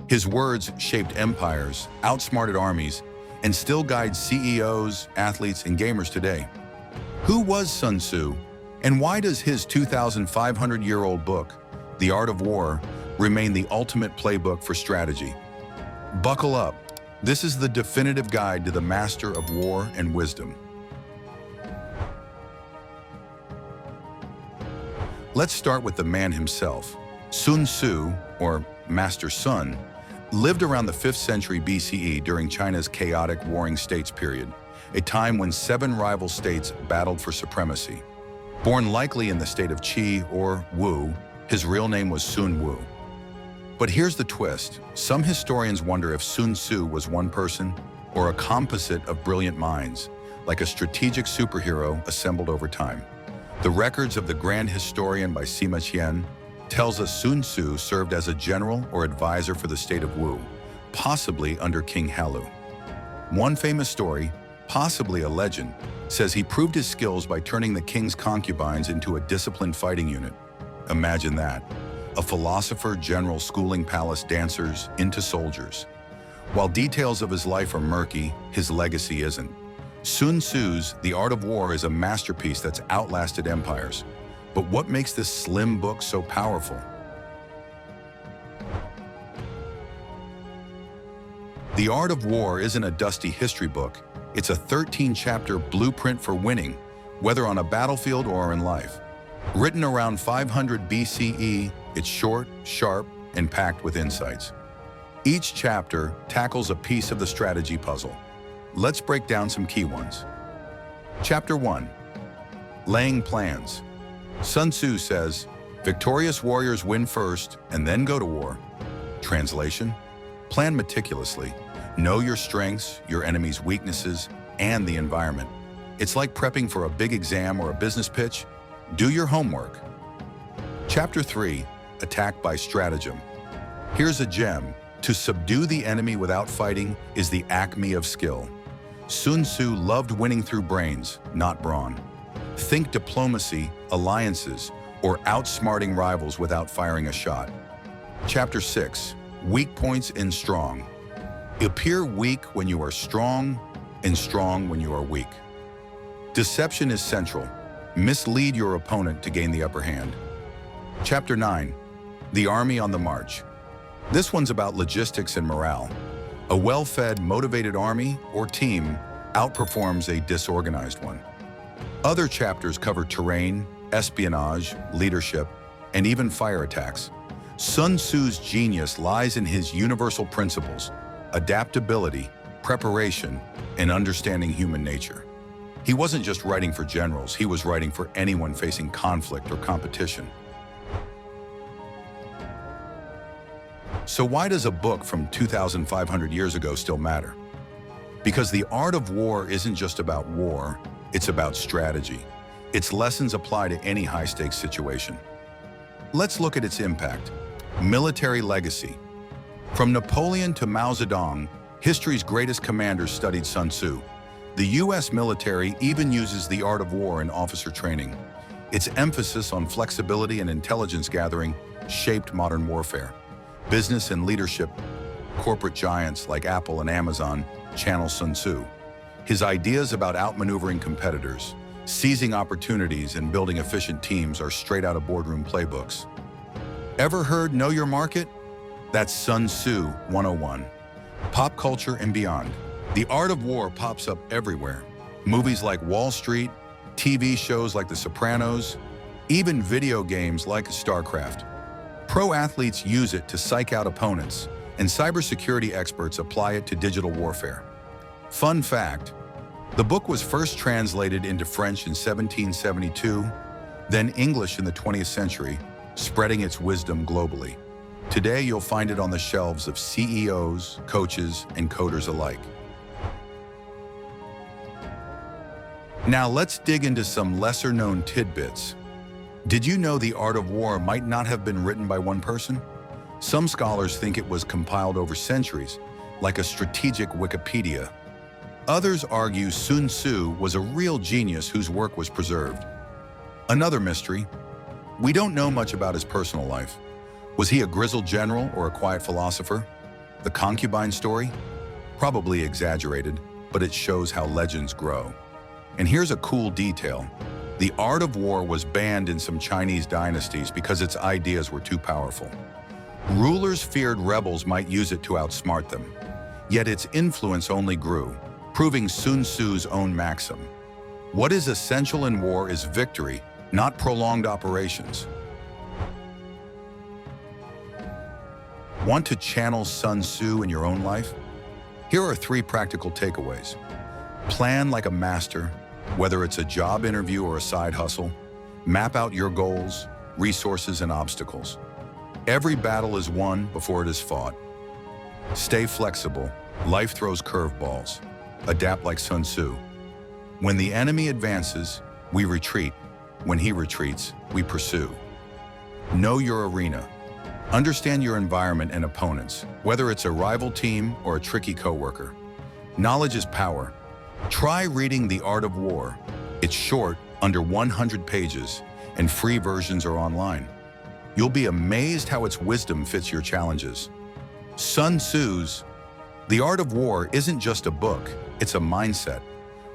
His words shaped empires, outsmarted armies, and still guide CEOs, athletes, and gamers today. Who was Sun Tzu, and why does his 2,500-year-old book, The Art of War, remain the ultimate playbook for strategy? Buckle up. This is the definitive guide to the master of war and wisdom. Let's start with the man himself. Sun Tzu, or Master Sun, lived around the 5th century BCE during China's chaotic warring states period, a time when 7 rival states battled for supremacy. Born likely in the state of Qi or Wu, his real name was Sun Wu. But here's the twist. Some historians wonder if Sun Tzu was one person or a composite of brilliant minds, like a strategic superhero assembled over time. The records of the Grand Historian by Sima Qian tells us Sun Tzu served as a general or advisor for the state of Wu, possibly under King Halu. One famous story, possibly a legend, says he proved his skills by turning the king's concubines into a disciplined fighting unit. Imagine that. A philosopher general schooling palace dancers into soldiers. While details of his life are murky, his legacy isn't. Sun Tzu's The Art of War is a masterpiece that's outlasted empires. But what makes this slim book so powerful? The Art of War isn't a dusty history book. It's a 13-chapter blueprint for winning, whether on a battlefield or in life. Written around 500 BCE, it's short, sharp, and packed with insights. Each chapter tackles a piece of the strategy puzzle. Let's break down some key ones. Chapter 1. Laying Plans. Sun Tzu says, victorious warriors win first and then go to war. Translation: plan meticulously. Know your strengths, your enemy's weaknesses, and the environment. It's like prepping for a big exam or a business pitch. Do your homework. Chapter 3. Attack by Stratagem. Here's a gem. To subdue the enemy without fighting is the acme of skill. Sun Tzu loved winning through brains, not brawn. Think diplomacy, alliances, or outsmarting rivals without firing a shot. Chapter 6. Weak points in strong. Appear weak when you are strong, and strong when you are weak. Deception is central. Mislead your opponent to gain the upper hand. Chapter 9. The Army on the March. This one's about logistics and morale. A well-fed, motivated army or team outperforms a disorganized one. Other chapters cover terrain, espionage, leadership, and even fire attacks. Sun Tzu's genius lies in his universal principles: adaptability, preparation, and understanding human nature. He wasn't just writing for generals, he was writing for anyone facing conflict or competition. So why does a book from 2,500 years ago still matter? Because the art of war isn't just about war, it's about strategy. Its lessons apply to any high-stakes situation. Let's look at its impact. Military legacy. From Napoleon to Mao Zedong, history's greatest commanders studied Sun Tzu. The US military even uses the art of war in officer training. Its emphasis on flexibility and intelligence gathering shaped modern warfare. Business and leadership, corporate giants like Apple and Amazon channel Sun Tzu. His ideas about outmaneuvering competitors, seizing opportunities, and building efficient teams are straight out of boardroom playbooks. Ever heard Know Your Market? That's Sun Tzu 101. Pop culture and beyond. The art of war pops up everywhere. Movies like Wall Street, TV shows like The Sopranos, even video games like StarCraft. Pro athletes use it to psych out opponents, and cybersecurity experts apply it to digital warfare. Fun fact, the book was first translated into French in 1772, then English in the 20th century, spreading its wisdom globally. Today, you'll find it on the shelves of CEOs, coaches, and coders alike. Now let's dig into some lesser-known tidbits. Did you know The Art of War might not have been written by one person? Some scholars think it was compiled over centuries, like a strategic Wikipedia. Others argue Sun Tzu was a real genius whose work was preserved. Another mystery, we don't know much about his personal life. Was he a grizzled general or a quiet philosopher? The concubine story? Probably exaggerated, but it shows how legends grow. And here's a cool detail. The art of war was banned in some Chinese dynasties because its ideas were too powerful. Rulers feared rebels might use it to outsmart them. Yet its influence only grew, proving Sun Tzu's own maxim. What is essential in war is victory, not prolonged operations. Want to channel Sun Tzu in your own life? Here are 3 practical takeaways. Plan like a master, whether it's a job interview or a side hustle. Map out your goals, resources, and obstacles. Every battle is won before it is fought. Stay flexible. Life throws curveballs. Adapt like Sun Tzu. When the enemy advances, we retreat. When he retreats, we pursue. Know your arena. Understand your environment and opponents, whether it's a rival team or a tricky coworker. Knowledge is power. Try reading The Art of War. It's short, under 100 pages, and free versions are online. You'll be amazed how its wisdom fits your challenges. Sun Tzu's The Art of War isn't just a book, it's a mindset.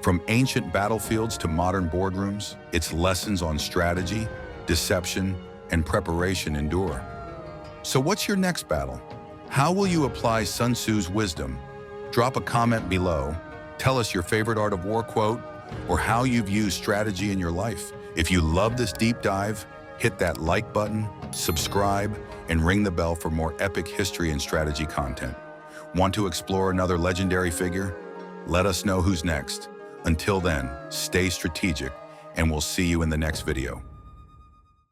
From ancient battlefields to modern boardrooms, its lessons on strategy, deception, and preparation endure. So what's your next battle? How will you apply Sun Tzu's wisdom? Drop a comment below. Tell us your favorite Art of War quote or how you've used strategy in your life. If you love this deep dive, hit that like button, subscribe, and ring the bell for more epic history and strategy content. Want to explore another legendary figure? Let us know who's next. Until then, stay strategic, and we'll see you in the next video.